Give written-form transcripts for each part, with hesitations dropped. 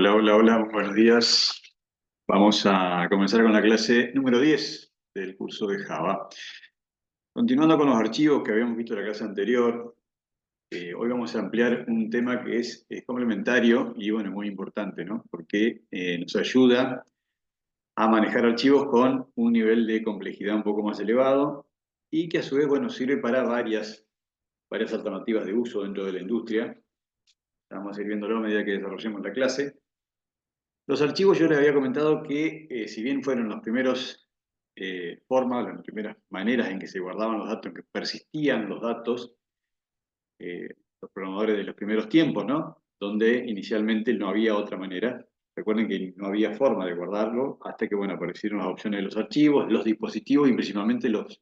Hola, hola, hola, buenos días. Vamos a comenzar con la clase número 10 del curso de Java. Continuando con los archivos que habíamos visto en la clase anterior, hoy vamos a ampliar un tema que es complementario y bueno, muy importante, ¿no? Porque nos ayuda a manejar archivos con un nivel de complejidad un poco más elevado y que a su vez, bueno, sirve para varias alternativas de uso dentro de la industria. Vamos a ir viéndolo a medida que desarrollemos la clase. Los archivos yo les había comentado que si bien fueron las primeras formas, las primeras maneras en que se guardaban los datos, en que persistían los datos, eh, los programadores de los primeros tiempos, ¿no? Donde inicialmente no había otra manera. Recuerden que no había forma de guardarlo hasta que, bueno, aparecieron las opciones de los archivos, los dispositivos y principalmente los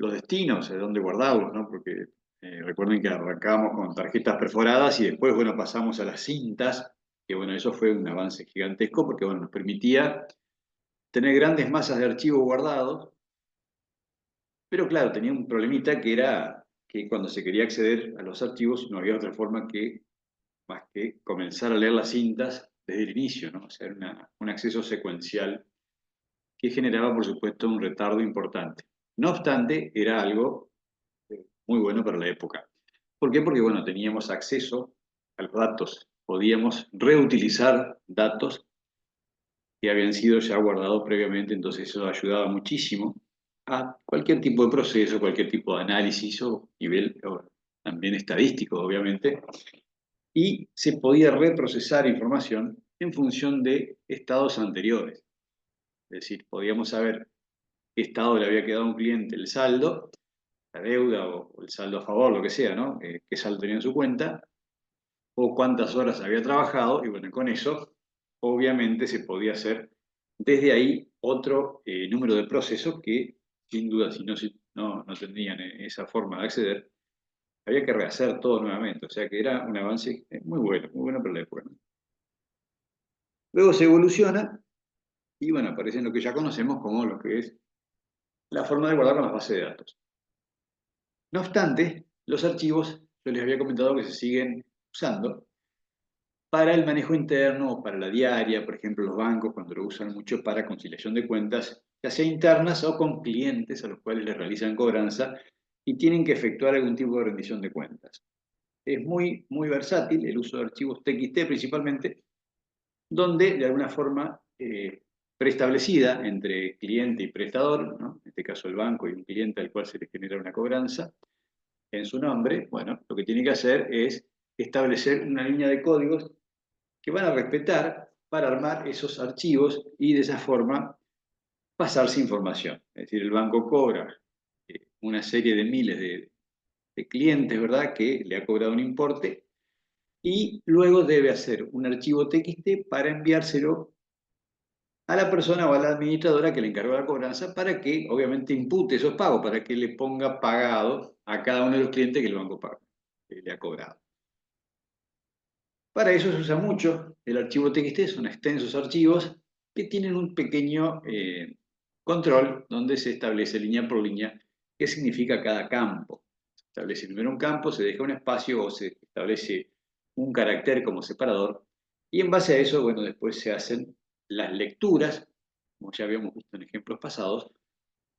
destinos, de dónde guardarlos, ¿no? Porque recuerden que arrancamos con tarjetas perforadas y después, bueno, pasamos a las cintas, que bueno, eso fue un avance gigantesco porque, bueno, nos permitía tener grandes masas de archivos guardados, pero claro, tenía un problemita que era que cuando se quería acceder a los archivos no había otra forma más que comenzar a leer las cintas desde el inicio, ¿no? O sea, era un acceso secuencial que generaba, por supuesto, un retardo importante. No obstante, era algo muy bueno para la época. ¿Por qué? Porque, bueno, teníamos acceso a los datos, podíamos reutilizar datos que habían sido ya guardados previamente, entonces eso ayudaba muchísimo a cualquier tipo de proceso, cualquier tipo de análisis o nivel o también estadístico, obviamente, y se podía reprocesar información en función de estados anteriores. Es decir, podíamos saber qué estado le había quedado a un cliente el saldo, la deuda o el saldo a favor, lo que sea, ¿no? Qué saldo tenía en su cuenta, o cuántas horas había trabajado, y bueno, con eso obviamente se podía hacer desde ahí otro número de procesos que sin duda si no tendrían esa forma de acceder, había que rehacer todo nuevamente, o sea que era un avance muy bueno para la época, ¿no? Luego se evoluciona y bueno, aparecen lo que ya conocemos como lo que es la forma de guardar con las bases de datos. No obstante, los archivos, yo les había comentado que se siguen usando para el manejo interno o para la diaria, por ejemplo, los bancos cuando lo usan mucho para conciliación de cuentas, ya sea internas o con clientes a los cuales les realizan cobranza y tienen que efectuar algún tipo de rendición de cuentas. Es muy versátil el uso de archivos TXT principalmente, donde de alguna forma preestablecida entre cliente y prestador, ¿no? En este caso el banco y un cliente al cual se le genera una cobranza, en su nombre, bueno, lo que tiene que hacer es establecer una línea de códigos que van a respetar para armar esos archivos y de esa forma pasarse información. Es decir, el banco cobra una serie de miles de clientes, ¿verdad?, que le ha cobrado un importe y luego debe hacer un archivo TXT para enviárselo a la persona o a la administradora que le encargó la cobranza para que obviamente impute esos pagos, para que le ponga pagado a cada uno de los clientes que el banco paga, que le ha cobrado. Para eso se usa mucho el archivo TXT, son extensos archivos que tienen un pequeño control donde se establece línea por línea qué significa cada campo. Se establece primero un campo, se deja un espacio o se establece un carácter como separador y en base a eso, bueno, después se hacen las lecturas, como ya habíamos visto en ejemplos pasados,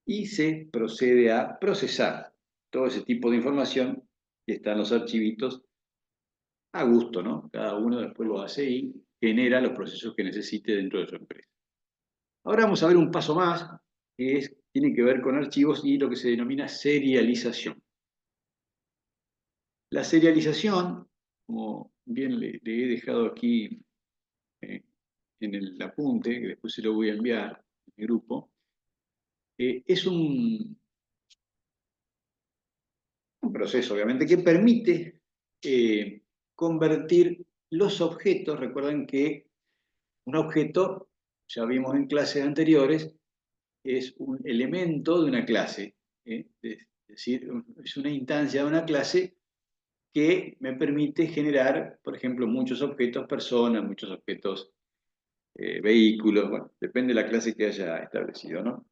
y se procede a procesar todo ese tipo de información que está en los archivitos a gusto, ¿no? Cada uno después lo hace y genera los procesos que necesite dentro de su empresa. Ahora vamos a ver un paso más, tiene que ver con archivos y lo que se denomina serialización. La serialización, como bien le he dejado aquí eh, en el apunte, que después se lo voy a enviar en el grupo, es un proceso, obviamente, que permite convertir los objetos. Recuerden que un objeto, ya vimos en clases anteriores, es un elemento de una clase, es decir, es una instancia de una clase que me permite generar, por ejemplo, muchos objetos personas, muchos objetos vehículos, bueno, depende de la clase que haya establecido, ¿no?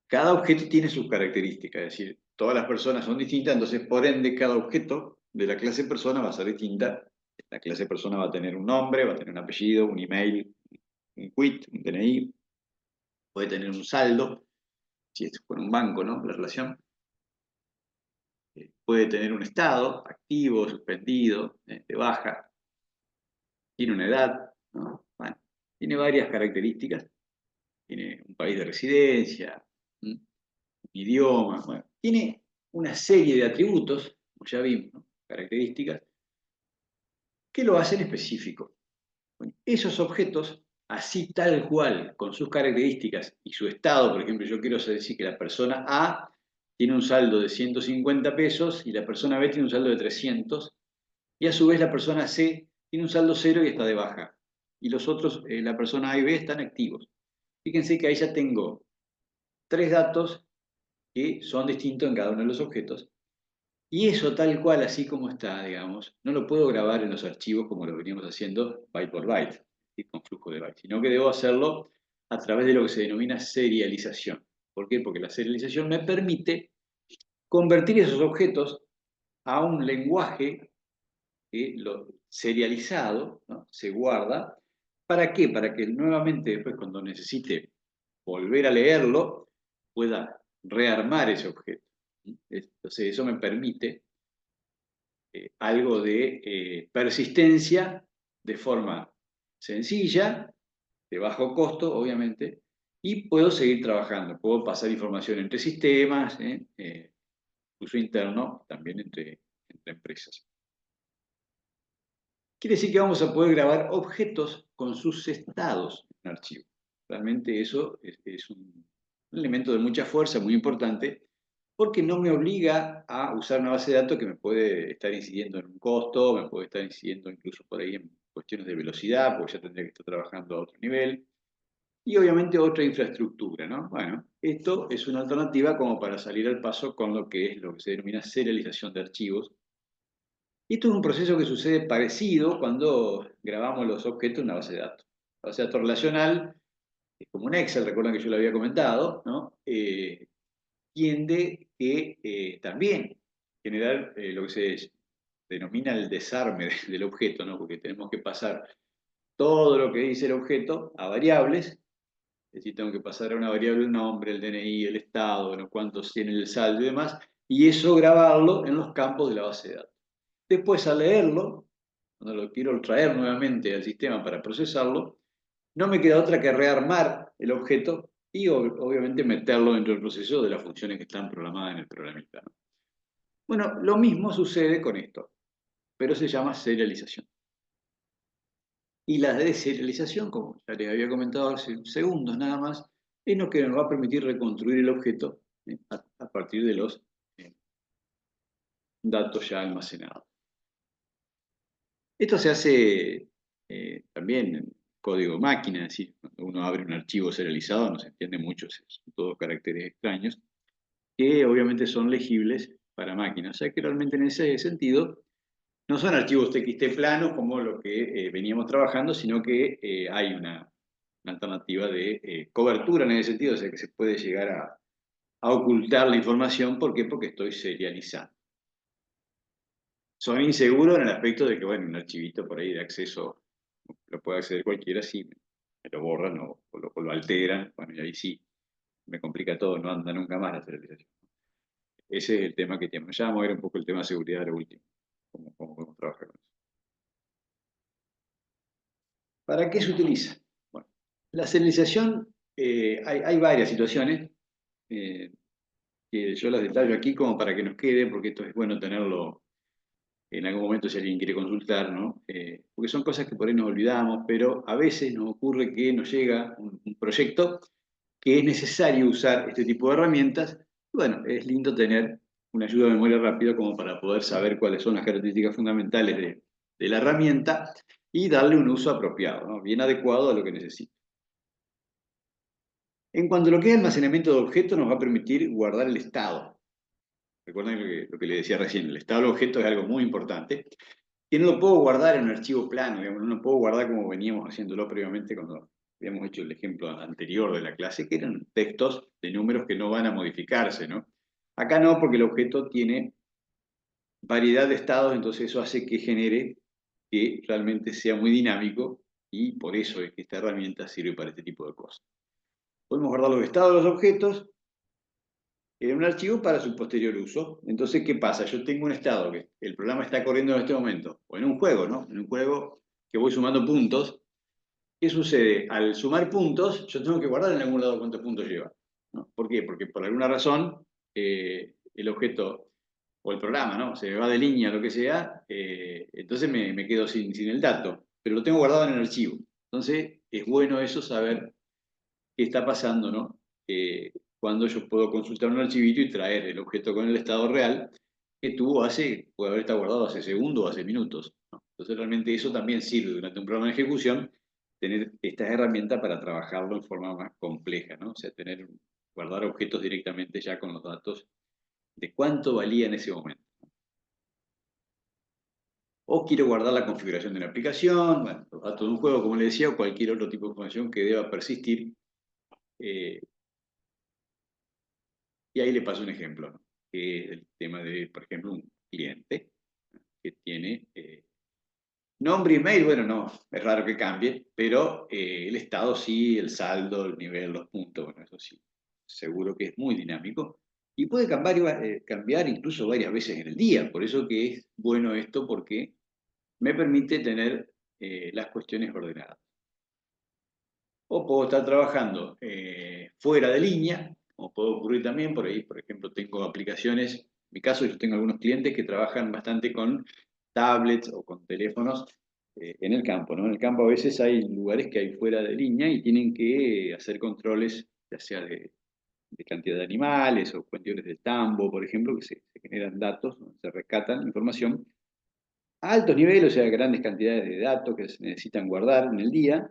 Cada objeto tiene sus características, es decir, todas las personas son distintas, entonces por ende cada objeto de la clase persona va a ser distinta La clase persona va a tener un nombre, va a tener un apellido, un email, un quit, un DNI, puede tener un saldo, si es con un banco, ¿no? La relación. Puede tener un estado, activo, suspendido, de baja, tiene una edad, ¿no? Bueno, tiene varias características, tiene un país de residencia, un idioma, bueno, tiene una serie de atributos, como ya vimos, ¿no? Características, que lo hacen específico. Bueno, esos objetos, así tal cual, con sus características y su estado, por ejemplo, yo quiero decir que la persona A tiene un saldo de 150 pesos y la persona B tiene un saldo de 300, y a su vez la persona C tiene un saldo cero y está de baja. Y los otros, la persona A y B, están activos. Fíjense que ahí ya tengo tres datos que son distintos en cada uno de los objetos. Y eso tal cual, así como está, digamos, no lo puedo grabar en los archivos como lo veníamos haciendo byte por byte, ¿sí? Con flujo de bytes, sino que debo hacerlo a través de lo que se denomina serialización. ¿Por qué? Porque la serialización me permite convertir esos objetos a un lenguaje que lo serializado, ¿no? Se guarda. ¿Para qué? Para que nuevamente después cuando necesite volver a leerlo, pueda rearmar ese objeto. Entonces eso me permite algo de persistencia de forma sencilla, de bajo costo, obviamente, y puedo seguir trabajando. Puedo pasar información entre sistemas, uso interno, también entre empresas. Quiere decir que vamos a poder grabar objetos con sus estados en archivo. Realmente eso es un elemento de mucha fuerza, muy importante, porque no me obliga a usar una base de datos que me puede estar incidiendo en un costo, me puede estar incidiendo incluso por ahí en cuestiones de velocidad, porque ya tendría que estar trabajando a otro nivel, y obviamente otra infraestructura, ¿no? Bueno, esto es una alternativa como para salir al paso con lo que es lo que se denomina serialización de archivos. Y esto es un proceso que sucede parecido cuando grabamos los objetos en una base de datos. La base de datos relacional es como un Excel, recuerdan que yo lo había comentado, ¿no? Tiende que también generar lo que se denomina el desarme del objeto, ¿no? Porque tenemos que pasar todo lo que dice el objeto a variables, es decir, tengo que pasar a una variable el nombre, el DNI, el estado, bueno, cuántos tiene el saldo y demás, y eso grabarlo en los campos de la base de datos. Después, al leerlo, cuando lo quiero traer nuevamente al sistema para procesarlo, no me queda otra que rearmar el objeto y obviamente meterlo dentro del proceso de las funciones que están programadas en el programita, ¿no? Bueno, lo mismo sucede con esto, pero se llama serialización. Y la deserialización, como ya les había comentado hace segundos nada más, es lo que nos va a permitir reconstruir el objeto a partir de los datos ya almacenados. Esto se hace también en código máquina, es decir, cuando uno abre un archivo serializado no se entiende mucho, son todos caracteres extraños, que obviamente son legibles para máquinas. O sea que realmente en ese sentido no son archivos TXT planos como lo que veníamos trabajando, sino que hay una alternativa de cobertura en ese sentido, o sea que se puede llegar a ocultar la información. ¿Por qué? Porque estoy serializando. Son inseguros en el aspecto de que, bueno, un archivito por ahí de acceso lo puede acceder cualquiera, sí, me lo borran o lo alteran, bueno, y ahí sí, me complica todo, no anda nunca más la serialización. Ese es el tema que tenemos. Ya vamos a ver un poco el tema de seguridad de lo último, cómo podemos trabajar con eso. ¿Para qué se utiliza? Bueno, la serialización, hay varias situaciones, eh, que yo las detallo aquí como para que nos quede, porque esto es bueno tenerlo en algún momento si alguien quiere consultar, ¿no? Porque son cosas que por ahí nos olvidamos, pero a veces nos ocurre que nos llega un proyecto que es necesario usar este tipo de herramientas. Bueno, es lindo tener una ayuda de memoria rápida como para poder saber cuáles son las características fundamentales de la herramienta y darle un uso apropiado, ¿no? Bien adecuado a lo que necesita. En cuanto a lo que es almacenamiento de objetos, nos va a permitir guardar el estado. Recuerden lo que le decía recién, el estado del objeto es algo muy importante, que no lo puedo guardar en un archivo plano, digamos, no lo puedo guardar como veníamos haciéndolo previamente cuando habíamos hecho el ejemplo anterior de la clase, que eran textos de números que no van a modificarse, ¿no? Acá no, porque el objeto tiene variedad de estados, entonces eso hace que genere que realmente sea muy dinámico y por eso es que esta herramienta sirve para este tipo de cosas. Podemos guardar los estados de los objetos en un archivo para su posterior uso. Entonces, ¿qué pasa? Yo tengo un estado que el programa está corriendo en este momento, o en un juego, ¿no? En un juego que voy sumando puntos. ¿Qué sucede? Al sumar puntos, yo tengo que guardar en algún lado cuántos puntos lleva, ¿no? ¿Por qué? Porque por alguna razón el objeto o el programa, ¿no? Se me va de línea, lo que sea, entonces me quedo sin el dato, pero lo tengo guardado en el archivo. Entonces, es bueno eso, saber qué está pasando, ¿no? Cuando yo puedo consultar un archivito y traer el objeto con el estado real que tuvo puede haber estado guardado hace segundos o hace minutos, ¿no? Entonces realmente eso también sirve durante un programa de ejecución, tener estas herramientas para trabajarlo en forma más compleja, ¿no? O sea, guardar objetos directamente ya con los datos de cuánto valía en ese momento. O quiero guardar la configuración de una aplicación, bueno, los datos de un juego, como le decía, o cualquier otro tipo de información que deba persistir. eh, Y ahí le paso un ejemplo, ¿no? Que es el tema de, por ejemplo, un cliente que tiene nombre y mail, bueno, no, es raro que cambie, pero el estado sí, el saldo, el nivel, los puntos, bueno, eso sí, seguro que es muy dinámico y puede cambiar incluso varias veces en el día. Por eso que es bueno esto, porque me permite tener las cuestiones ordenadas. O puedo estar trabajando fuera de línea, como puede ocurrir también por ahí. Por ejemplo, tengo aplicaciones, en mi caso yo tengo algunos clientes que trabajan bastante con tablets o con teléfonos en el campo, ¿no? En el campo a veces hay lugares que hay fuera de línea y tienen que hacer controles, ya sea de cantidad de animales o cuestiones de tambo, por ejemplo, que se generan datos, ¿no? Se rescatan información a altos niveles, o sea, grandes cantidades de datos que se necesitan guardar en el día.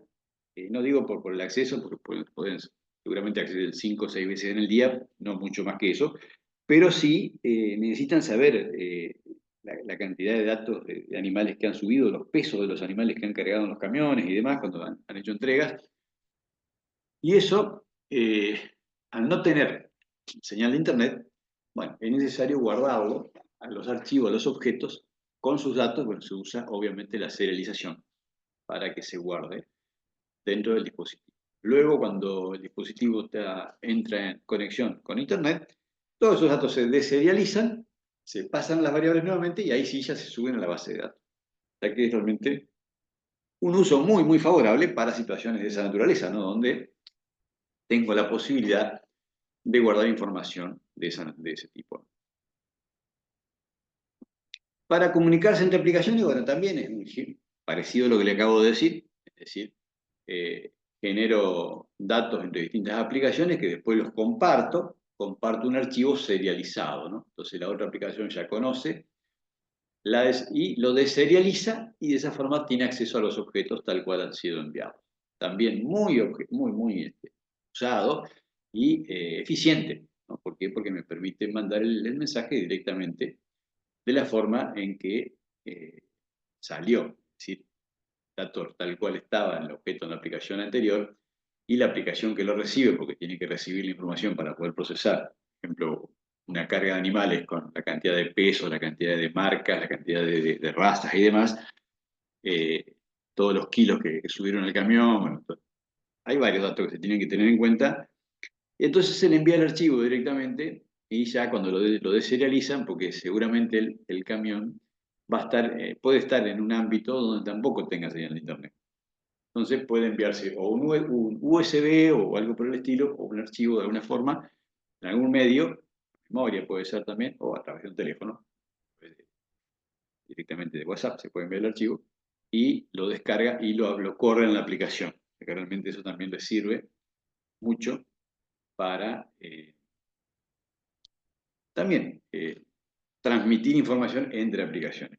No digo por el acceso, porque pueden seguramente acceder 5 o 6 veces en el día, no mucho más que eso, pero sí necesitan saber la cantidad de datos de animales que han subido, los pesos de los animales que han cargado en los camiones y demás cuando han hecho entregas. Y eso, al no tener señal de internet, bueno, es necesario guardarlo a los archivos, a los objetos, con sus datos. Bueno, se usa obviamente la serialización para que se guarde dentro del dispositivo. Luego, cuando el dispositivo entra en conexión con internet, todos esos datos se deserializan, se pasan las variables nuevamente y ahí sí ya se suben a la base de datos. O sea que es realmente un uso muy, muy favorable para situaciones de esa naturaleza, ¿no? Donde tengo la posibilidad de guardar información de ese tipo. Para comunicarse entre aplicaciones, bueno, también es muy parecido a lo que le acabo de decir, es decir, eh, genero datos entre distintas aplicaciones que después los comparto un archivo serializado, ¿no? Entonces la otra aplicación ya conoce y lo deserializa y de esa forma tiene acceso a los objetos tal cual han sido enviados. También muy usado y eficiente, ¿no? ¿Por qué? Porque me permite mandar el mensaje directamente de la forma en que salió, es decir, datos tal cual estaba en el objeto en la aplicación anterior y la aplicación que lo recibe, porque tiene que recibir la información para poder procesar, por ejemplo, una carga de animales con la cantidad de peso, la cantidad de marcas, la cantidad de razas y demás, eh, todos los kilos que subieron al camión, bueno, hay varios datos que se tienen que tener en cuenta. Y entonces se le envía el archivo directamente y ya cuando lo deserializan, porque seguramente el camión va a estar, puede estar en un ámbito donde tampoco tenga señal de internet. Entonces puede enviarse o un USB o algo por el estilo, o un archivo de alguna forma, en algún medio, memoria puede ser también, o a través de un teléfono, directamente de WhatsApp se puede enviar el archivo, y lo descarga y lo corre en la aplicación. Que realmente eso también le sirve mucho para también transmitir información entre aplicaciones.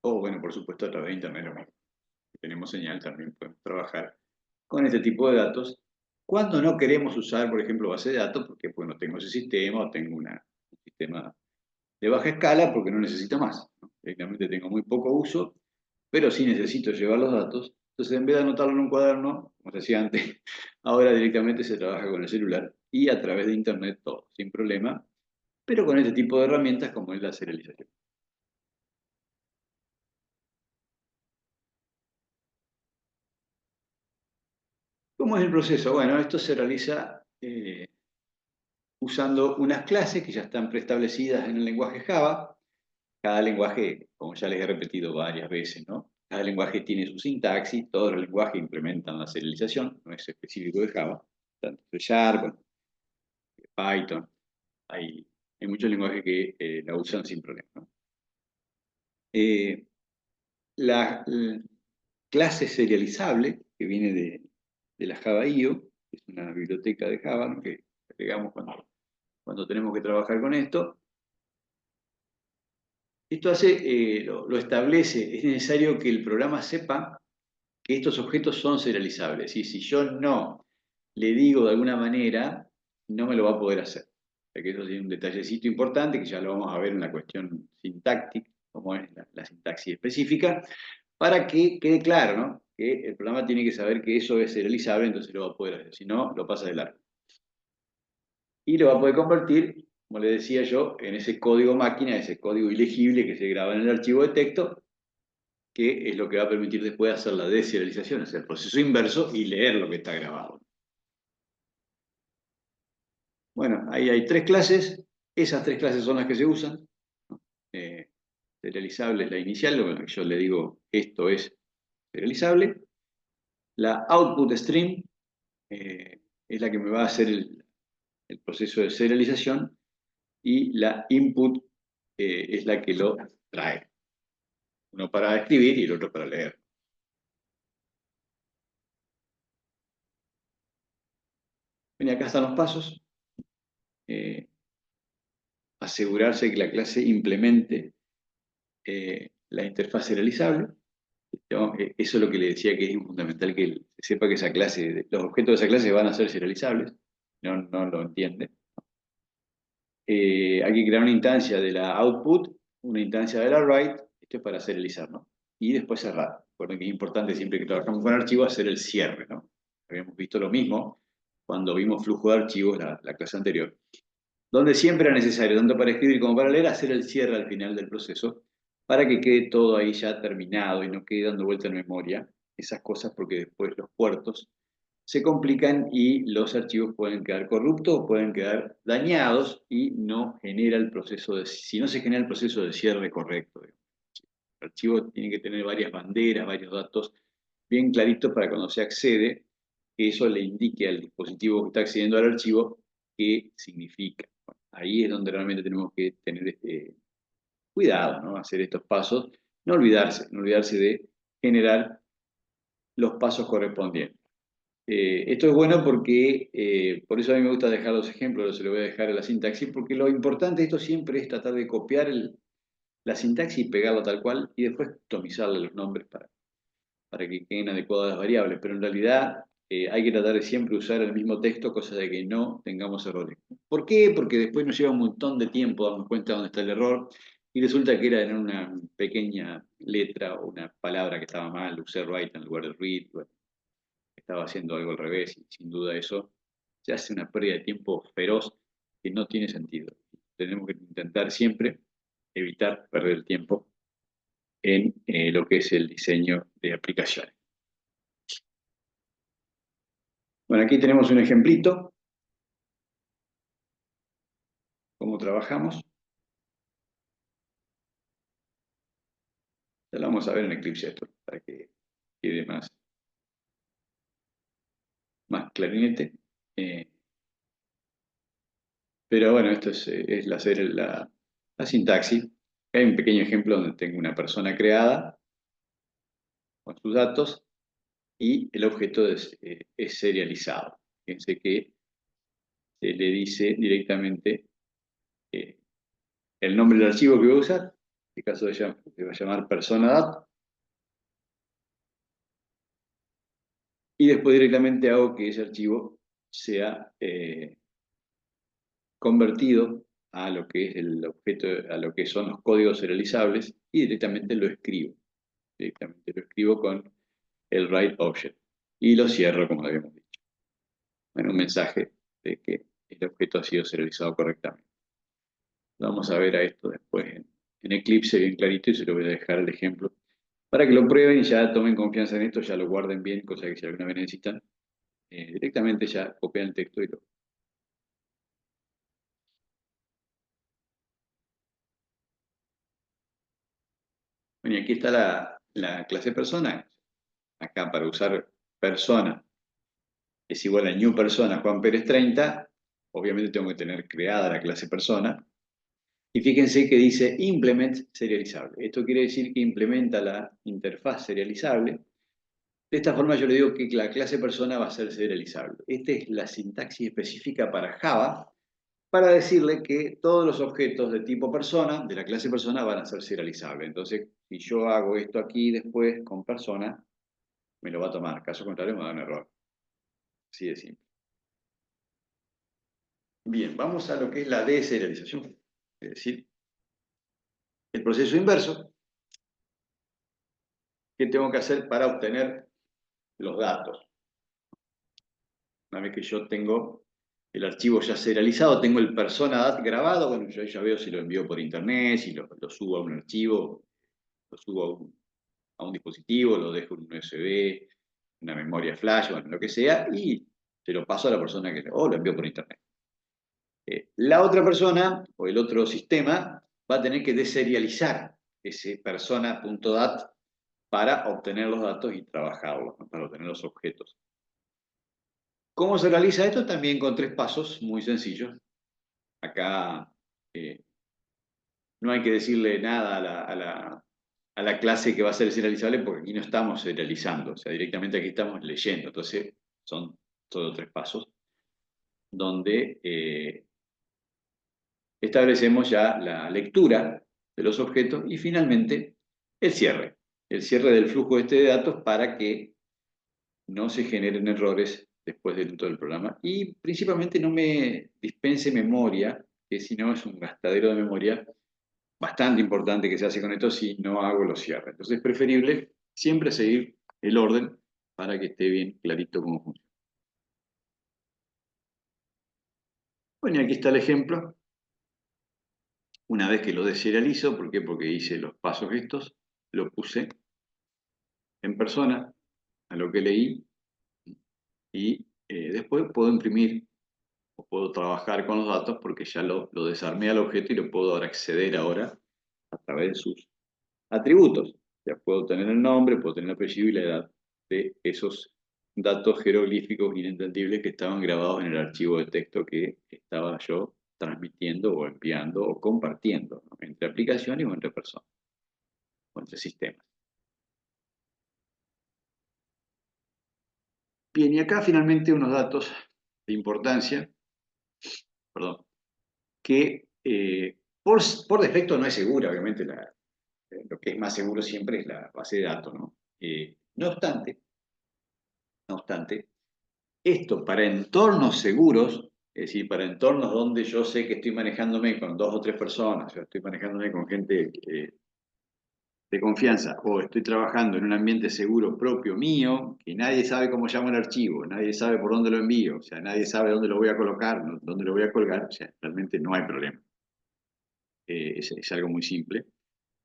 O bueno, por supuesto a través de Internet lo mismo. Si tenemos señal también podemos trabajar con este tipo de datos. Cuando no queremos usar, por ejemplo, base de datos, porque bueno, tengo ese sistema o tengo un sistema de baja escala porque no necesito más, ¿no? Directamente tengo muy poco uso, pero sí necesito llevar los datos. Entonces, en vez de anotarlo en un cuaderno, como se hacía antes, ahora directamente se trabaja con el celular y a través de Internet todo, sin problema, pero con este tipo de herramientas como es la serialización. ¿Cómo es el proceso? Bueno, esto se realiza usando unas clases que ya están preestablecidas en el lenguaje Java. Cada lenguaje, como ya les he repetido varias veces, ¿no? Cada lenguaje tiene su sintaxis, todos los lenguajes implementan la serialización, no es específico de Java, tanto C Sharp, bueno, Python, hay muchos lenguajes que la usan sin problema, ¿no? La clase serializable, que viene de la Java IO, que es una biblioteca de Java, ¿no? Que agregamos cuando tenemos que trabajar con esto. Esto lo establece, es necesario que el programa sepa que estos objetos son serializables. Y si yo no le digo de alguna manera, no me lo va a poder hacer. O sea que eso tiene un detallecito importante, que ya lo vamos a ver en la cuestión sintáctica, como es la sintaxis específica, para que quede claro, ¿no? Que el programa tiene que saber que eso es serializable, entonces lo va a poder hacer. Si no, lo pasa de largo. Y lo va a poder convertir, como le decía yo, en ese código máquina, ese código ilegible que se graba en el archivo de texto, que es lo que va a permitir después hacer la deserialización, hacer el proceso inverso y leer lo que está grabado. Bueno, ahí hay tres clases, esas tres clases son las que se usan. Eh, Serializable es la inicial, lo que yo le digo, esto es serializable. La output stream es la que me va a hacer el proceso de serialización y la input es la que lo trae. Uno para escribir y el otro para leer. Bien, acá están los pasos. Asegurarse que la clase implemente la interfaz serializable. Eso es lo que le decía que es fundamental que sepa que esa clase, los objetos de esa clase van a ser serializables. No lo entiende. Hay que crear una instancia de la output, una instancia de la write, esto es para serializar, ¿no? Y después cerrar. Recuerden que es importante siempre que trabajamos con archivos hacer el cierre, ¿no? Habíamos visto lo mismo cuando vimos flujo de archivos la clase anterior, donde siempre era necesario, tanto para escribir como para leer, hacer el cierre al final del proceso, para que quede todo ahí ya terminado y no quede dando vuelta en memoria esas cosas, porque después los puertos se complican y los archivos pueden quedar corruptos o pueden quedar dañados y no genera el proceso si no se genera el proceso de cierre correcto. El archivo tiene que tener varias banderas, varios datos bien claritos para cuando se accede, que eso le indique al dispositivo que está accediendo al archivo qué significa. Bueno, ahí es donde realmente tenemos que tener cuidado, ¿no? Hacer estos pasos, no olvidarse de generar los pasos correspondientes. Esto es bueno porque, por eso a mí me gusta dejar los ejemplos, se lo voy a dejar en la sintaxis, porque lo importante de esto siempre es tratar de copiar la sintaxis y pegarla tal cual, y después customizarle los nombres para que queden adecuadas las variables, pero en realidad hay que tratar de siempre usar el mismo texto, cosa de que no tengamos errores. ¿Por qué? Porque después nos lleva un montón de tiempo darnos cuenta de dónde está el error, y resulta que era en una pequeña letra o una palabra que estaba mal, usé write en lugar de read, bueno, estaba haciendo algo al revés, y sin duda eso se hace una pérdida de tiempo feroz que no tiene sentido. Tenemos que intentar siempre evitar perder el tiempo en lo que es el diseño de aplicaciones. Bueno, aquí tenemos un ejemplito, cómo trabajamos. Ya lo vamos a ver en Eclipse esto, para que quede más clarinete. Pero bueno, esto es la sintaxis. Hay un pequeño ejemplo donde tengo una persona creada con sus datos y el objeto es serializado. Fíjense que se le dice directamente eh, el nombre del archivo que voy a usar. En este caso se va a llamar persona.dat. Y después directamente hago que ese archivo sea convertido a lo que es el objeto, a lo que son los códigos serializables y directamente lo escribo. Directamente lo escribo con el write object. Y lo cierro como lo habíamos dicho. Bueno, un mensaje de que el objeto ha sido serializado correctamente. Vamos a ver a esto después en Eclipse bien clarito y se lo voy a dejar el ejemplo para que lo prueben y ya tomen confianza en esto, ya lo guarden bien, cosa que si alguna vez necesitan, directamente ya copian el texto y lo... Bueno, y aquí está la clase persona. Acá para usar persona es igual a new persona Juan Pérez 30. Obviamente tengo que tener creada la clase persona. Y fíjense que dice implement serializable. Esto quiere decir que implementa la interfaz serializable. De esta forma yo le digo que la clase persona va a ser serializable. Esta es la sintaxis específica para Java, para decirle que todos los objetos de tipo persona, de la clase persona, van a ser serializables. Entonces, si yo hago esto aquí después con persona, me lo va a tomar. Caso contrario, me va a dar un error. Así de simple. Bien, vamos a lo que es la deserialización. Es decir, el proceso inverso que tengo que hacer para obtener los datos. Una vez que yo tengo el archivo ya serializado, tengo el persona.dat grabado, bueno, yo ya veo si lo envío por internet, si lo subo a un archivo, lo subo a un dispositivo, lo dejo en un USB, una memoria flash, bueno, lo que sea, y se lo paso a la persona o lo envío por internet. La otra persona o el otro sistema va a tener que deserializar ese persona.dat para obtener los datos y trabajarlos, ¿no? Para obtener los objetos. ¿Cómo se realiza esto? También con 3 pasos muy sencillos. Acá no hay que decirle nada a la clase que va a ser serializable porque aquí no estamos serializando, o sea, directamente aquí estamos leyendo. Entonces, son solo 3 pasos donde establecemos ya la lectura de los objetos y finalmente el cierre del flujo este de datos para que no se generen errores después de todo el programa y principalmente no me dispense memoria, que si no es un gastadero de memoria bastante importante que se hace con esto si no hago los cierres. Entonces es preferible siempre seguir el orden para que esté bien clarito cómo funciona. Bueno, y aquí está el ejemplo. Una vez que lo deserializo, ¿por qué? Porque hice los pasos estos, lo puse en persona a lo que leí y después puedo imprimir o puedo trabajar con los datos porque ya lo desarmé al objeto y lo puedo ahora acceder ahora a través de sus atributos. Ya puedo tener el nombre, puedo tener el apellido y la edad de esos datos jeroglíficos inentendibles que estaban grabados en el archivo de texto que estaba yo transmitiendo o enviando o compartiendo, ¿no? Entre aplicaciones o entre personas o entre sistemas. Bien, y acá finalmente unos datos de importancia, perdón, que por defecto no es segura, obviamente lo que es más seguro siempre es la base de datos, ¿no? No obstante, esto para entornos seguros, es decir, para entornos donde yo sé que estoy manejándome con 2 o 3 personas, o sea, estoy manejándome con gente de confianza, o estoy trabajando en un ambiente seguro propio mío, que nadie sabe cómo llamo el archivo, nadie sabe por dónde lo envío, o sea, nadie sabe dónde lo voy a colocar, dónde lo voy a colgar, o sea, realmente no hay problema. Es algo muy simple.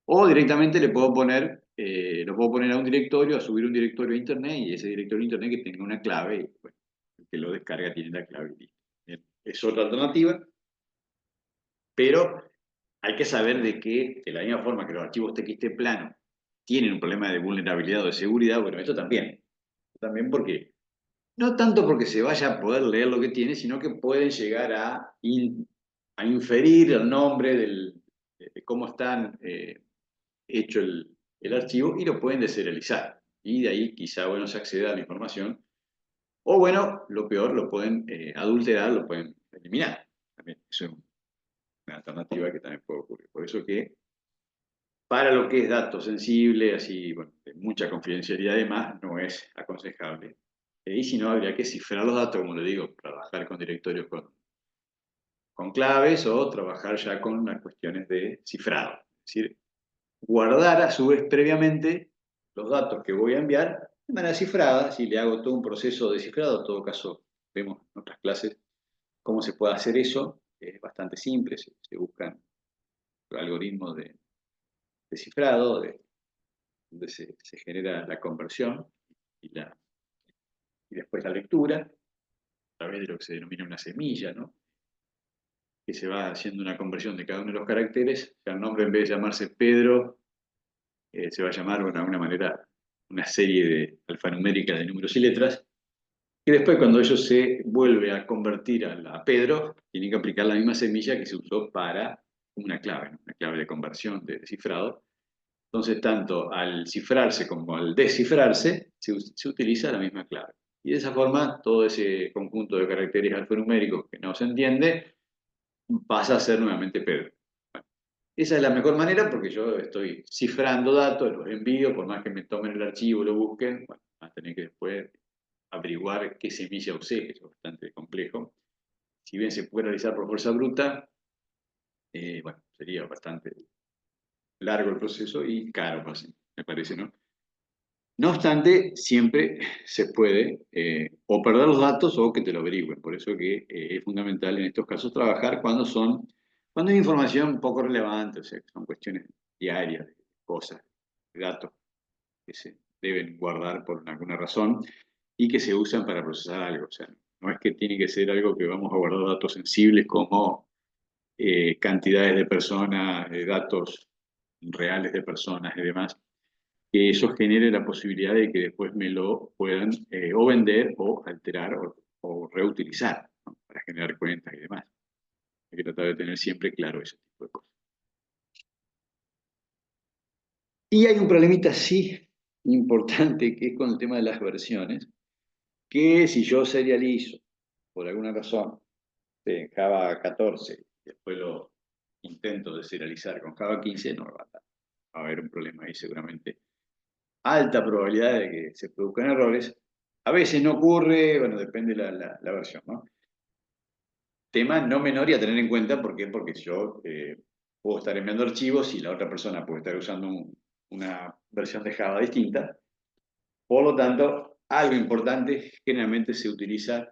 O directamente lo puedo poner a un directorio, a subir un directorio a internet y ese directorio a internet que tenga una clave y bueno, el que lo descarga tiene la clave y listo. Bien, es otra alternativa, pero hay que saber de que de la misma forma que los archivos TXT plano tienen un problema de vulnerabilidad o de seguridad, bueno, esto también. También porque, no tanto porque se vaya a poder leer lo que tiene, sino que pueden llegar a inferir el nombre de cómo están hecho el archivo y lo pueden deserializar. Y de ahí quizá, bueno, se acceda a la información. O bueno, lo peor, lo pueden adulterar, lo pueden eliminar. También eso es una alternativa que también puede ocurrir. Por eso que para lo que es datos sensibles, así, bueno, de mucha confidencialidad y demás, no es aconsejable. Y si no, habría que cifrar los datos, como le digo, trabajar con directorios con claves o trabajar ya con unas cuestiones de cifrado. Es decir, guardar a su vez previamente los datos que voy a enviar de manera cifrada. Si le hago todo un proceso de cifrado, en todo caso, vemos en otras clases cómo se puede hacer eso. Es bastante simple, se buscan algoritmos de cifrado, donde se genera la conversión y y después la lectura, a través de lo que se denomina una semilla, ¿no? Que se va haciendo una conversión de cada uno de los caracteres. El nombre, en vez de llamarse Pedro, se va a llamar, bueno, de alguna manera, una serie de alfanumérica de números y letras, y después cuando ello se vuelve a convertir a Pedro, tiene que aplicar la misma semilla que se usó para una clave, ¿no? Una clave de conversión, de descifrado. Entonces, tanto al cifrarse como al descifrarse, se utiliza la misma clave. Y de esa forma, todo ese conjunto de caracteres alfanuméricos que no se entiende, pasa a ser nuevamente Pedro. Bueno, esa es la mejor manera porque yo estoy cifrando datos, los envío, por más que me tomen el archivo, lo busquen, bueno, van a tener que después averiguar qué semilla usé, que es bastante complejo. Si bien se puede realizar por fuerza bruta, bueno, sería bastante largo el proceso y caro, pues, me parece, ¿no? No obstante, siempre se puede o perder los datos o que te lo averigüen. Por eso que es fundamental en estos casos trabajar cuando hay información poco relevante, o sea, que son cuestiones diarias, de cosas, de datos que se deben guardar por alguna razón y que se usan para procesar algo. O sea, no es que tiene que ser algo que vamos a guardar datos sensibles como cantidades de personas, datos reales de personas y demás, que eso genere la posibilidad de que después me lo puedan o vender o alterar o reutilizar, ¿no? Para generar cuentas y demás. Hay que tratar de tener siempre claro ese tipo de cosas. Y hay un problemita sí importante que es con el tema de las versiones, que si yo serializo por alguna razón en Java 14, después lo intento de serializar con Java 15, no va a haber un problema ahí seguramente. Alta probabilidad de que se produzcan errores. A veces no ocurre, bueno, depende la versión, ¿no? Tema no menor y a tener en cuenta, ¿por qué? Porque yo puedo estar enviando archivos y la otra persona puede estar usando una versión de Java distinta. Por lo tanto, algo importante, generalmente se utiliza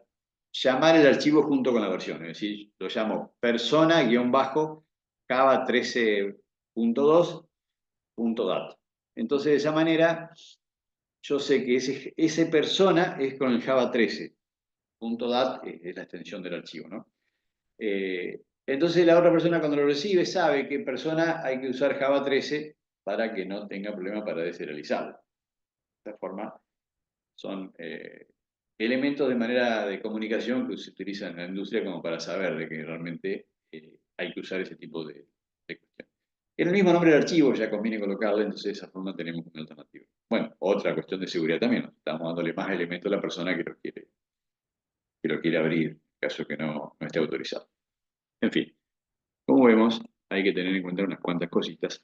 llamar el archivo junto con la versión, es decir, lo llamo persona-java 13.2.dat. Entonces, de esa manera, yo sé que ese persona es con el Java 13.dat, es la extensión del archivo, ¿no? Entonces la otra persona cuando lo recibe sabe que persona hay que usar Java 13 para que no tenga problema para deserializarlo. De esta forma son elementos de manera de comunicación que se utilizan en la industria como para saber de que realmente hay que usar ese tipo de cuestiones. En el mismo nombre del archivo ya conviene colocarle, entonces de esa forma tenemos una alternativa. Bueno, otra cuestión de seguridad también, ¿no? Estamos dándole más elementos a la persona que lo quiere abrir, en caso que no esté autorizado. En fin, como vemos, hay que tener en cuenta unas cuantas cositas.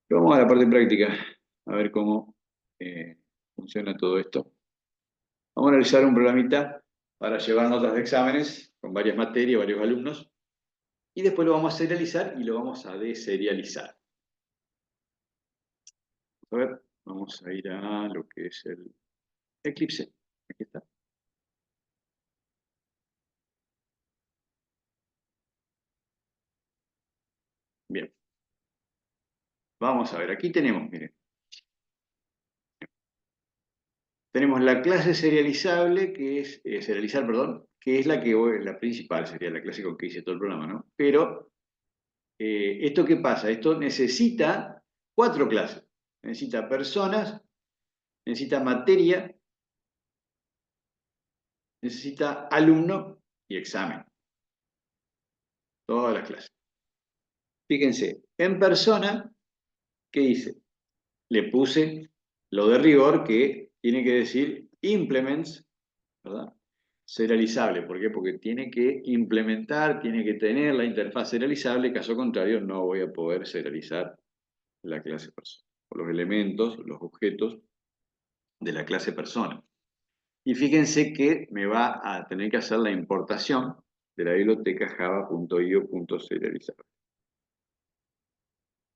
Pero vamos a la parte práctica, a ver cómo funciona todo esto. Vamos a analizar un programita para llevar notas de exámenes con varias materias, varios alumnos, y después lo vamos a serializar y lo vamos a deserializar. A ver, vamos a ir a lo que es el Eclipse. Aquí está. Bien. Vamos a ver, aquí tenemos, miren. Tenemos la clase serializable, que es, serializar, perdón, que es la principal, sería la clase con que hice todo el programa, ¿no? Pero, ¿esto qué pasa? Esto necesita 4 clases. Necesita personas, necesita materia, necesita alumno y examen. Todas las clases. Fíjense, en persona, ¿qué hice? Le puse lo de rigor que tiene que decir implements, ¿verdad? Serializable. ¿Por qué? Porque tiene que implementar, tiene que tener la interfaz serializable, caso contrario no voy a poder serializar la clase persona, o los elementos, los objetos de la clase persona. Y fíjense que me va a tener que hacer la importación de la biblioteca java.io.serializable.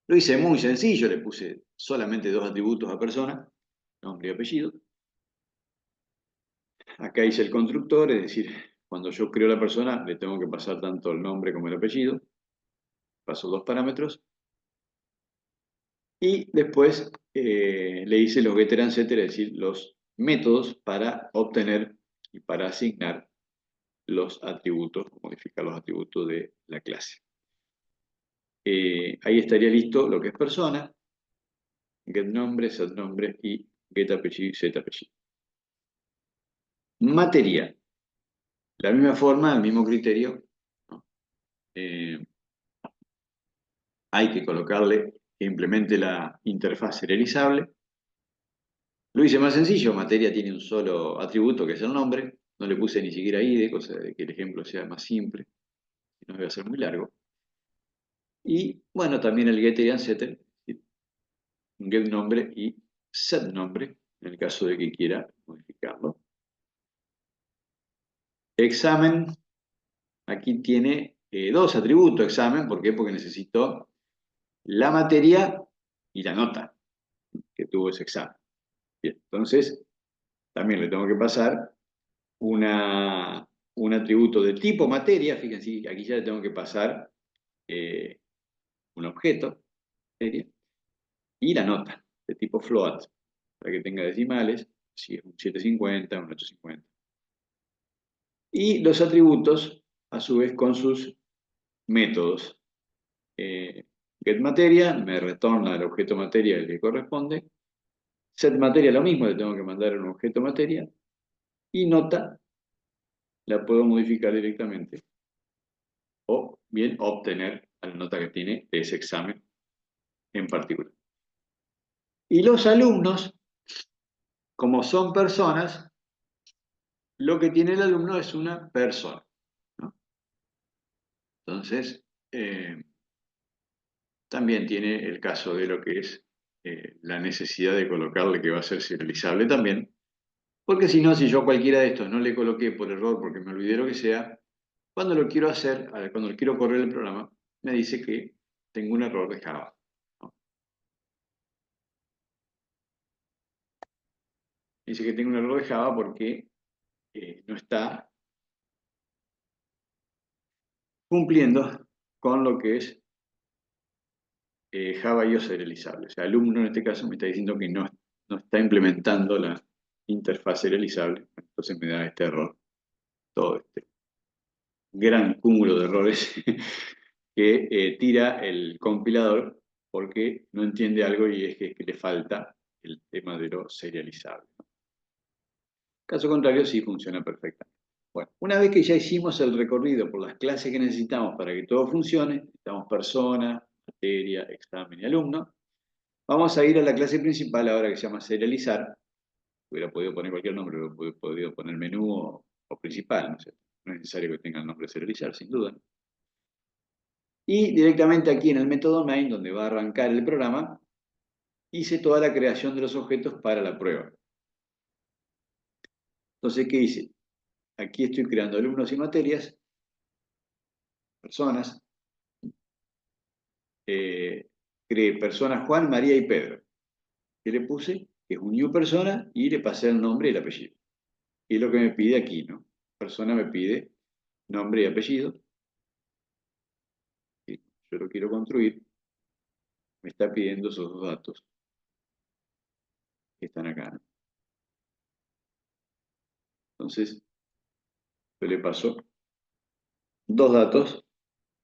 Lo hice muy sencillo, le puse solamente 2 atributos a persona, nombre y apellido. Acá hice el constructor, es decir, cuando yo creo la persona, le tengo que pasar tanto el nombre como el apellido. Paso 2 parámetros. Y después le hice los getter and setter, es decir, los métodos para obtener y para asignar los atributos, o modificar los atributos de la clase. Ahí estaría listo lo que es persona, getNombre, setNombre y getApellido y setApellido. Materia. La misma forma, el mismo criterio, ¿no? Hay que colocarle que implemente la interfaz serializable. Lo hice más sencillo, materia tiene un solo atributo que es el nombre, no le puse ni siquiera ID, cosa de que el ejemplo sea más simple, no voy a ser muy largo. Y bueno, también el getter y unsetter, getNombre y setNombre, en el caso de que quiera modificarlo. Examen, aquí tiene dos atributos examen, ¿por qué? Porque necesito la materia y la nota que tuvo ese examen. Bien, entonces también le tengo que pasar un atributo de tipo materia, fíjense, aquí ya le tengo que pasar eh, un objeto, materia, y la nota de tipo float, para que tenga decimales, si es un 750, un 850. Y los atributos, a su vez, con sus métodos. GetMateria me retorna el objeto materia el que corresponde. SetMateria lo mismo, le tengo que mandar un objeto materia. Y nota la puedo modificar directamente. O bien obtener la nota que tiene de ese examen en particular. Y los alumnos, como son personas, lo que tiene el alumno es una persona, ¿no? Entonces, también tiene el caso de lo que es la necesidad de colocarle que va a ser serializable también, porque si no, si yo a cualquiera de estos no le coloqué por error porque me olvidé lo que sea, cuando lo quiero hacer, cuando lo quiero correr el programa, me dice que tengo un error de Java, ¿no? Dice que tengo un error de Java porque no está cumpliendo con lo que es Java IO serializable. O sea, el alumno en este caso me está diciendo que no está implementando la interfaz serializable, entonces me da este error, todo este gran cúmulo de errores que tira el compilador porque no entiende algo y es que le falta el tema de lo serializable. Caso contrario, sí funciona perfectamente. Bueno, una vez que ya hicimos el recorrido por las clases que necesitamos para que todo funcione, necesitamos persona, materia, examen y alumno, vamos a ir a la clase principal ahora que se llama serializar. Hubiera podido poner cualquier nombre, hubiera podido poner menú o principal, ¿no es cierto? No es necesario que tenga el nombre serializar, sin duda. Y directamente aquí en el método main, donde va a arrancar el programa, hice toda la creación de los objetos para la prueba. Entonces, ¿qué hice? Aquí estoy creando alumnos y materias, personas. Creé personas Juan, María y Pedro. ¿Qué le puse? Que es un new persona y le pasé el nombre y el apellido. Y es lo que me pide aquí, ¿no? Persona me pide nombre y apellido. Y yo lo quiero construir. Me está pidiendo esos dos datos que están acá, ¿no? Entonces, yo le paso dos datos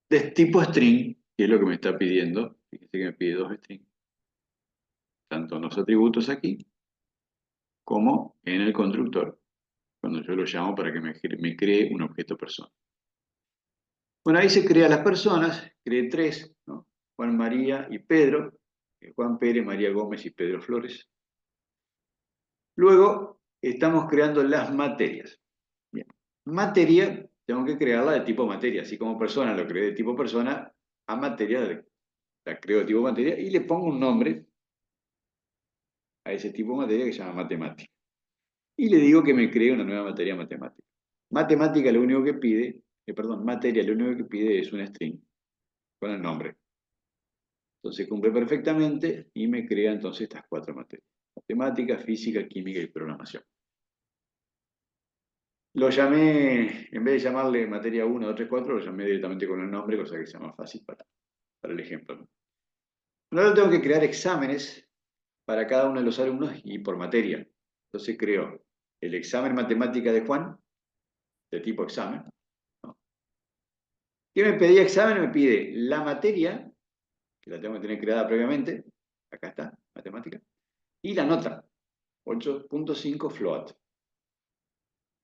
de tipo string, que es lo que me está pidiendo. Fíjense que me pide dos strings, tanto en los atributos aquí, como en el constructor, cuando yo lo llamo para que me cree un objeto persona. Bueno, ahí se crean las personas, creé tres, ¿no? Juan María y Pedro, Juan Pérez, María Gómez y Pedro Flores. Luego estamos creando las materias. Bien. Materia, tengo que crearla de tipo materia, así como persona lo creé de tipo persona, a materia la creo de tipo materia y le pongo un nombre a ese tipo de materia que se llama matemática. Y le digo que me cree una nueva materia matemática. Matemática lo único que pide, materia lo único que pide es una string con el nombre. Entonces cumple perfectamente y me crea entonces estas cuatro materias: matemática, física, química y programación. Lo llamé, en vez de llamarle materia 1, 2, 3, 4, lo llamé directamente con el nombre, cosa que sea más fácil para el ejemplo, ¿no? Luego tengo que crear exámenes para cada uno de los alumnos y por materia. Entonces creo el examen matemática de Juan, de tipo examen, ¿no? ¿Qué me pedía examen? Me pide la materia, que la tengo que tener creada previamente, acá está, matemática, y la nota, 8.5 float.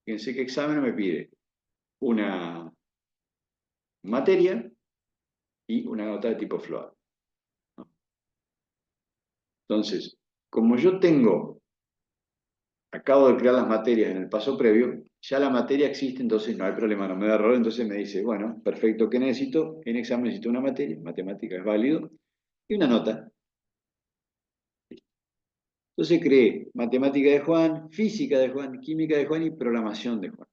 Fíjense que examen me pide una materia y una nota de tipo float, ¿no? Entonces, como yo acabo de crear las materias en el paso previo, ya la materia existe, entonces no hay problema, no me da error, entonces me dice, bueno, perfecto, ¿qué necesito? En examen necesito una materia, matemática es válido, y una nota. Entonces creé matemática de Juan, física de Juan, química de Juan y programación de Juan.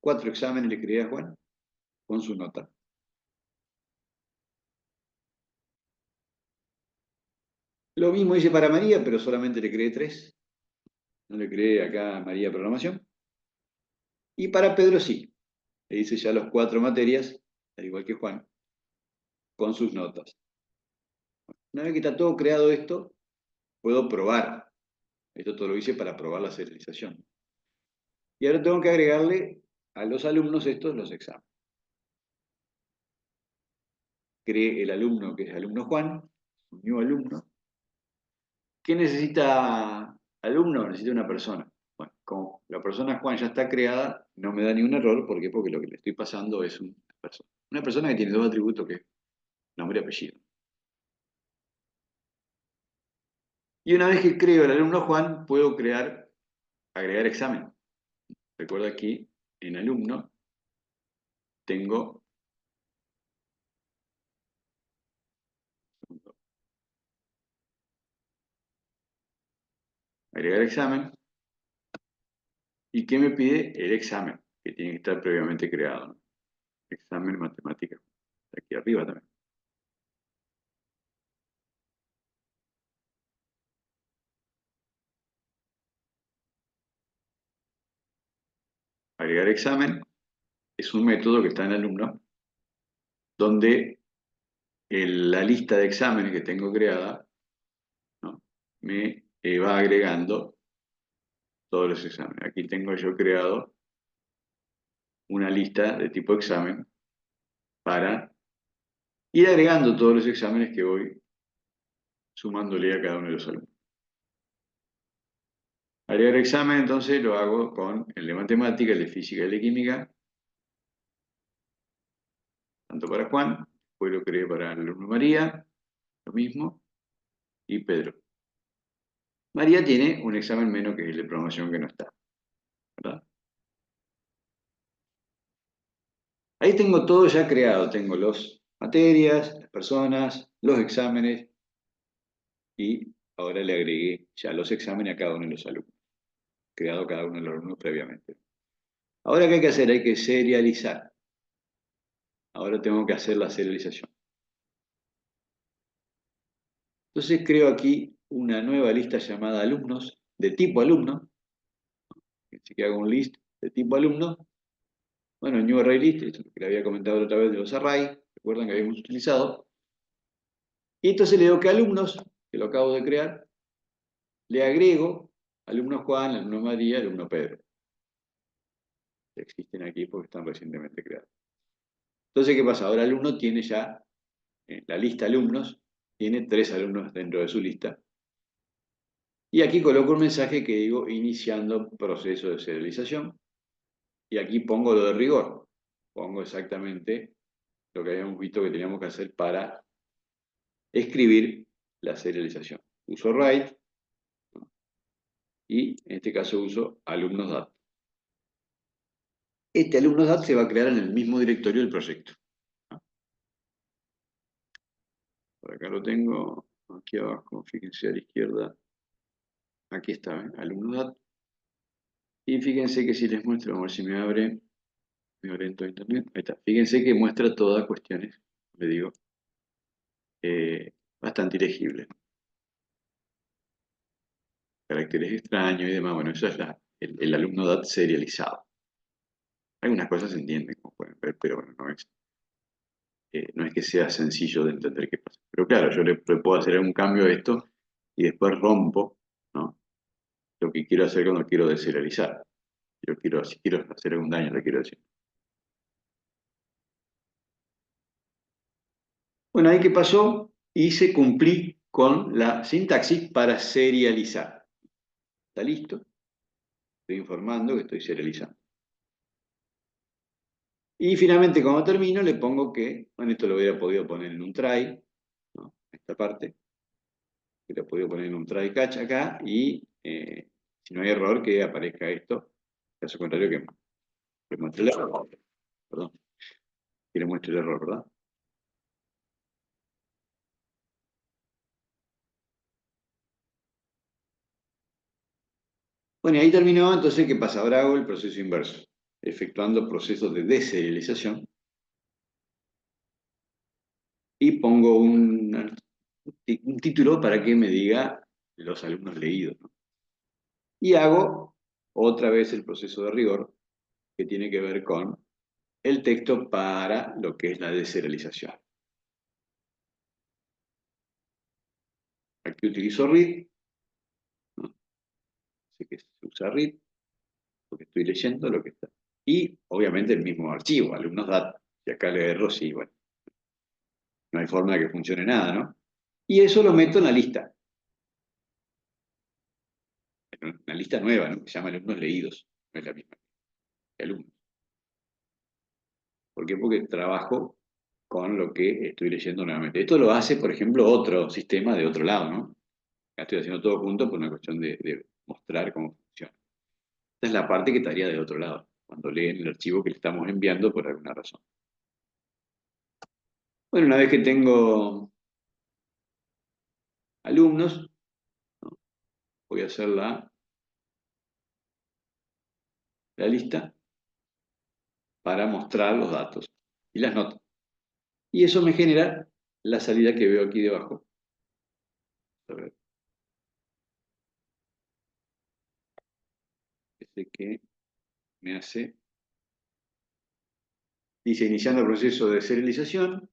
4 exámenes le creé a Juan con su nota. Lo mismo hice para María, pero solamente le creé 3. No le creé acá a María programación. Y para Pedro sí. Le hice ya los 4 materias, al igual que Juan, con sus notas. Una vez que está todo creado esto, puedo probar. Esto todo lo hice para probar la serialización. Y ahora tengo que agregarle a los alumnos estos los exámenes. Creé el alumno que es alumno Juan, un nuevo alumno. ¿Qué necesita alumno? Necesita una persona. Bueno, como la persona Juan ya está creada, no me da ni un error. ¿Por qué? Porque lo que le estoy pasando es una persona. Una persona que tiene 2 atributos, que es nombre y apellido. Y una vez que creo el alumno Juan, puedo agregar examen. Recuerda aquí, en alumno, tengo agregar examen. ¿Y qué me pide? El examen, que tiene que estar previamente creado, ¿no? Examen matemática. Aquí arriba también. Agregar examen es un método que está en alumno, donde la lista de exámenes que tengo creada, ¿no? Me va agregando todos los exámenes. Aquí tengo yo creado una lista de tipo examen para ir agregando todos los exámenes que voy sumándole a cada uno de los alumnos. Agregar examen, entonces lo hago con el de matemática, el de física y el de química, tanto para Juan, después lo creé para el alumno María, lo mismo, y Pedro. María tiene un examen menos que es el de programación que no está, ¿verdad? Ahí tengo todo ya creado, tengo las materias, las personas, los exámenes y ahora le agregué ya los exámenes a cada uno de los alumnos, creado cada uno de los alumnos previamente. Ahora, ¿qué hay que hacer? Hay que serializar. Ahora tengo que hacer la serialización. Entonces creo aquí una nueva lista llamada alumnos, de tipo alumno. Así que hago un list de tipo alumno. Bueno, New Array List, esto que le había comentado la otra vez de los array, recuerdan que habíamos utilizado. Y entonces le digo que alumnos, que lo acabo de crear, le agrego alumno Juan, alumno María, alumno Pedro. Que existen aquí porque están recientemente creados. Entonces, ¿qué pasa? Ahora el alumno tiene ya, en la lista alumnos, tiene 3 alumnos dentro de su lista. Y aquí coloco un mensaje que digo iniciando proceso de serialización. Y aquí pongo lo de rigor. Pongo exactamente lo que habíamos visto que teníamos que hacer para escribir la serialización. Uso write y en este caso uso alumnos.dat. Este alumnos.dat se va a crear en el mismo directorio del proyecto. Por acá lo tengo, aquí abajo, fíjense a la izquierda. Aquí está, ¿eh? Alumnos.dat. Y fíjense que si les muestro, vamos a ver si me abre, me oriento a internet. Ahí está. Fíjense que muestra todas cuestiones, le digo, bastante ilegibles. Caracteres extraños y demás. Bueno, eso es el alumno.dat serializado. Algunas cosas se entienden, como pueden ver, pero bueno, no es que sea sencillo de entender qué pasa. Pero claro, yo le puedo hacer algún cambio a esto y después rompo, ¿no? lo que quiero hacer cuando quiero deserializar. Si quiero hacer algún daño, le quiero decir. Bueno, ahí qué pasó, hice, cumplí con la sintaxis para serializar. ¿Está listo? Estoy informando que estoy serializando. Y finalmente, cuando termino, le pongo que, bueno, esto lo hubiera podido poner en un try, ¿no? Esta parte, que lo he podido poner en un try catch acá, y si no hay error, que aparezca esto. Caso contrario, que muestre el error. Perdón, que le muestre el error, ¿verdad? Bueno, y ahí terminó, entonces, ¿qué pasa? Ahora hago el proceso inverso, efectuando procesos de deserialización, y pongo un título para que me diga los alumnos leídos, ¿no? Y hago otra vez el proceso de rigor, que tiene que ver con el texto para lo que es la deserialización. Aquí utilizo read, ¿no? Así que se usa read, porque estoy leyendo lo que está. Y obviamente el mismo archivo, alumnos data. Y acá le erro, sí, bueno, no hay forma de que funcione nada, ¿no? Y eso lo meto en la lista, en una lista nueva, ¿no? Que se llama alumnos leídos, no es la misma que alumnos. ¿Por qué? Porque trabajo con lo que estoy leyendo nuevamente. Esto lo hace, por ejemplo, otro sistema de otro lado, ¿no? Acá estoy haciendo todo junto por una cuestión de mostrar cómo funciona. Esta es la parte que estaría del otro lado, cuando leen el archivo que le estamos enviando por alguna razón. Bueno, una vez que tengo alumnos, ¿no? Voy a hacer la lista para mostrar los datos y las notas. Y eso me genera la salida que veo aquí debajo. A ver, este que me hace, dice, iniciando el proceso de serialización,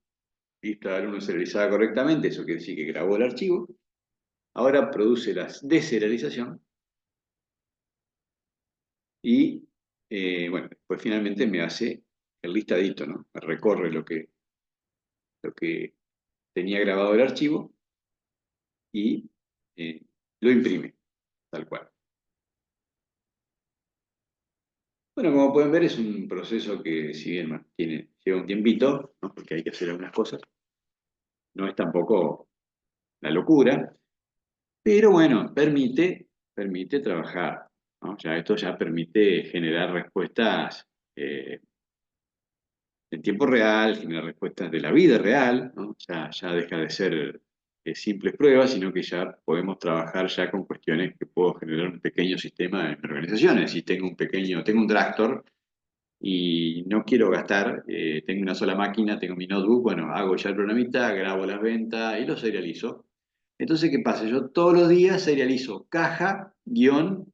lista de alumnos serializada correctamente, eso quiere decir que grabó el archivo. Ahora produce la deserialización y, bueno, después finalmente me hace el listadito, ¿no? Me recorre lo que tenía grabado el archivo y lo imprime, tal cual. Bueno, como pueden ver, es un proceso que, si bien lleva un tiempito, ¿no? Porque hay que hacer algunas cosas, no es tampoco la locura, pero bueno, permite trabajar, ¿no? Ya esto ya permite generar respuestas en tiempo real, generar respuestas de la vida real, ¿no? Ya deja de ser simples pruebas, sino que ya podemos trabajar ya con cuestiones que puedo generar un pequeño sistema en mi organización. Si tengo un Draftor y no quiero gastar, tengo una sola máquina, tengo mi notebook, bueno, hago ya el programita, grabo las ventas y lo serializo. Entonces, ¿qué pasa? Yo todos los días serializo caja, guión,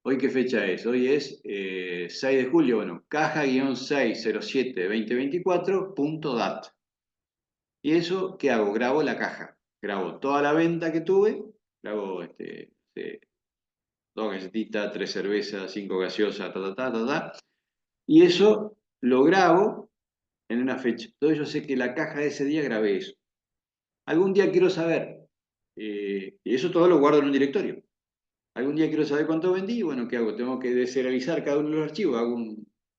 ¿hoy qué fecha es? Hoy es 6 de julio, bueno, caja-607-2024.dat. ¿Y eso qué hago? Grabo la caja, grabo toda la venta que tuve, grabo dos galletitas, tres cervezas, cinco gaseosas, ta, ta, ta, ta, ta, y eso lo grabo en una fecha. Entonces yo sé que la caja de ese día grabé eso. Algún día quiero saber, y eso todo lo guardo en un directorio. Algún día quiero saber cuánto vendí, bueno, ¿qué hago? Tengo que deserializar cada uno de los archivos, hago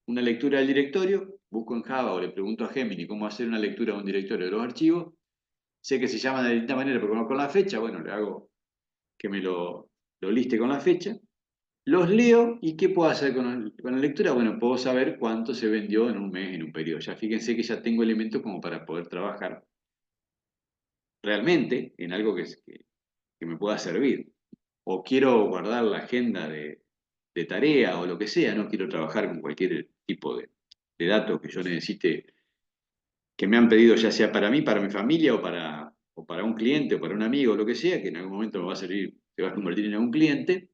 una lectura del directorio, busco en Java o le pregunto a Gemini cómo hacer una lectura de un directorio de los archivos. Sé que se llaman de distinta manera, pero conozco la fecha, bueno, le hago que me lo liste con la fecha. Los leo y ¿qué puedo hacer con la lectura? Bueno, puedo saber cuánto se vendió en un mes, en un periodo. Ya fíjense que ya tengo elementos como para poder trabajar realmente en algo que me pueda servir. O quiero guardar la agenda de tarea o lo que sea, no quiero trabajar con cualquier tipo de datos que yo necesite, que me han pedido ya sea para mí, para mi familia o para un cliente o para un amigo, lo que sea, que en algún momento me va a servir, se va a convertir en un cliente.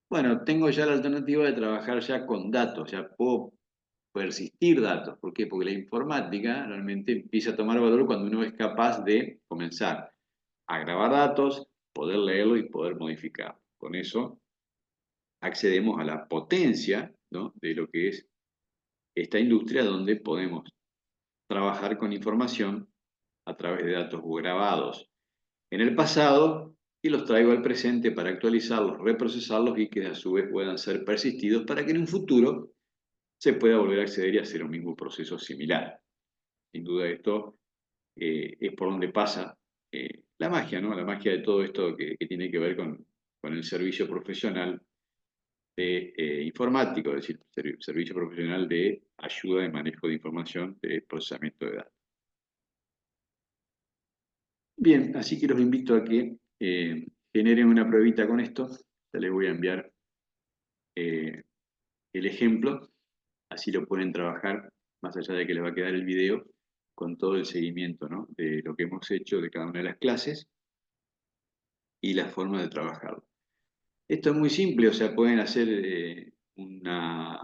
Bueno, tengo ya la alternativa de trabajar ya con datos, ya puedo persistir datos. ¿Por qué? Porque la informática realmente empieza a tomar valor cuando uno es capaz de comenzar a grabar datos, poder leerlo y poder modificar. Con eso accedemos a la potencia, ¿no?, de lo que es esta industria, donde podemos trabajar con información a través de datos grabados en el pasado y los traigo al presente para actualizarlos, reprocesarlos y que a su vez puedan ser persistidos para que en un futuro se pueda volver a acceder y hacer un mismo proceso similar. Sin duda esto es por donde pasa la magia, ¿no? La magia de todo esto que tiene que ver con el servicio profesional de informático, es decir, servicio profesional de ayuda de manejo de información, de procesamiento de datos. Bien, así que los invito a que generen una pruebita con esto. Ya les voy a enviar el ejemplo, así lo pueden trabajar, más allá de que les va a quedar el video, con todo el seguimiento, ¿no?, de lo que hemos hecho de cada una de las clases y la forma de trabajarlo. Esto es muy simple, o sea, pueden hacer una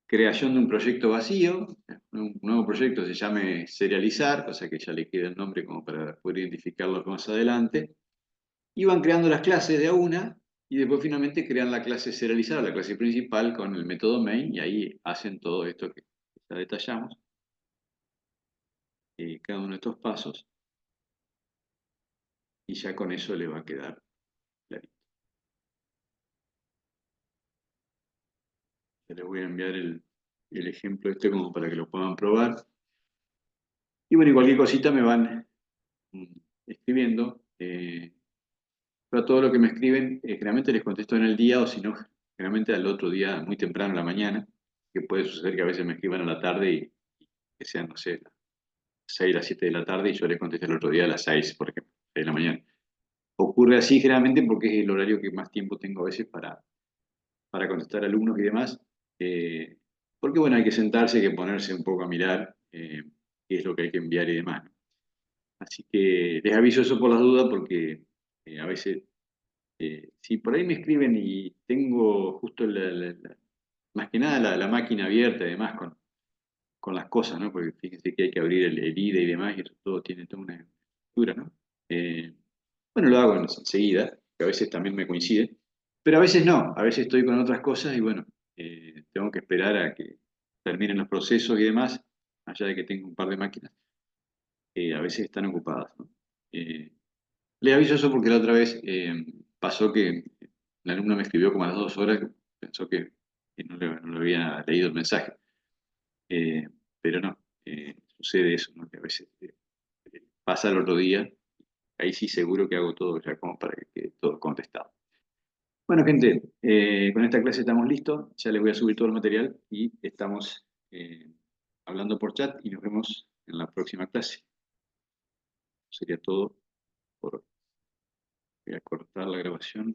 creación de un proyecto vacío, un nuevo proyecto se llame serializar, cosa que ya le queda el nombre como para poder identificarlo más adelante, y van creando las clases de a una, y después finalmente crean la clase serializada, la clase principal con el método main, y ahí hacen todo esto que ya detallamos, cada uno de estos pasos, y ya con eso le va a quedar clarito. Ya les voy a enviar el ejemplo este como para que lo puedan probar. Y bueno, y cualquier cosita me van escribiendo. Pero a todo lo que me escriben, generalmente les contesto en el día o si no, generalmente al otro día, muy temprano en la mañana, que puede suceder que a veces me escriban a la tarde y que sean, no sé, las 6, las 7 de la tarde y yo les contesto el otro día a las 6, por ejemplo, de la mañana. Ocurre así generalmente porque es el horario que más tiempo tengo a veces para contestar a alumnos y demás. eh, Porque bueno, hay que sentarse, hay que ponerse un poco a mirar qué es lo que hay que enviar y demás, ¿no? Así que les aviso eso por las dudas porque a veces, si por ahí me escriben y tengo justo más que nada la máquina abierta y demás con las cosas, ¿no? Porque fíjense que hay que abrir el IDE y demás y eso todo tiene toda una estructura, ¿no? Bueno, lo hago enseguida, que a veces también me coincide, pero a veces no, a veces estoy con otras cosas y bueno, tengo que esperar a que terminen los procesos y demás, allá de que tengo un par de máquinas, a veces están ocupadas, ¿no? Eh, Les aviso eso porque la otra vez pasó que la alumna me escribió como a las 2 horas, pensó que no le había leído el mensaje. Eh, pero no, sucede eso, ¿no? Que a veces pasa el otro día, ahí sí seguro que hago todo ya como para que quede todo contestado. Bueno, gente, con esta clase estamos listos, ya les voy a subir todo el material y estamos hablando por chat y nos vemos en la próxima clase. Sería todo por hoy. Voy a cortar la grabación.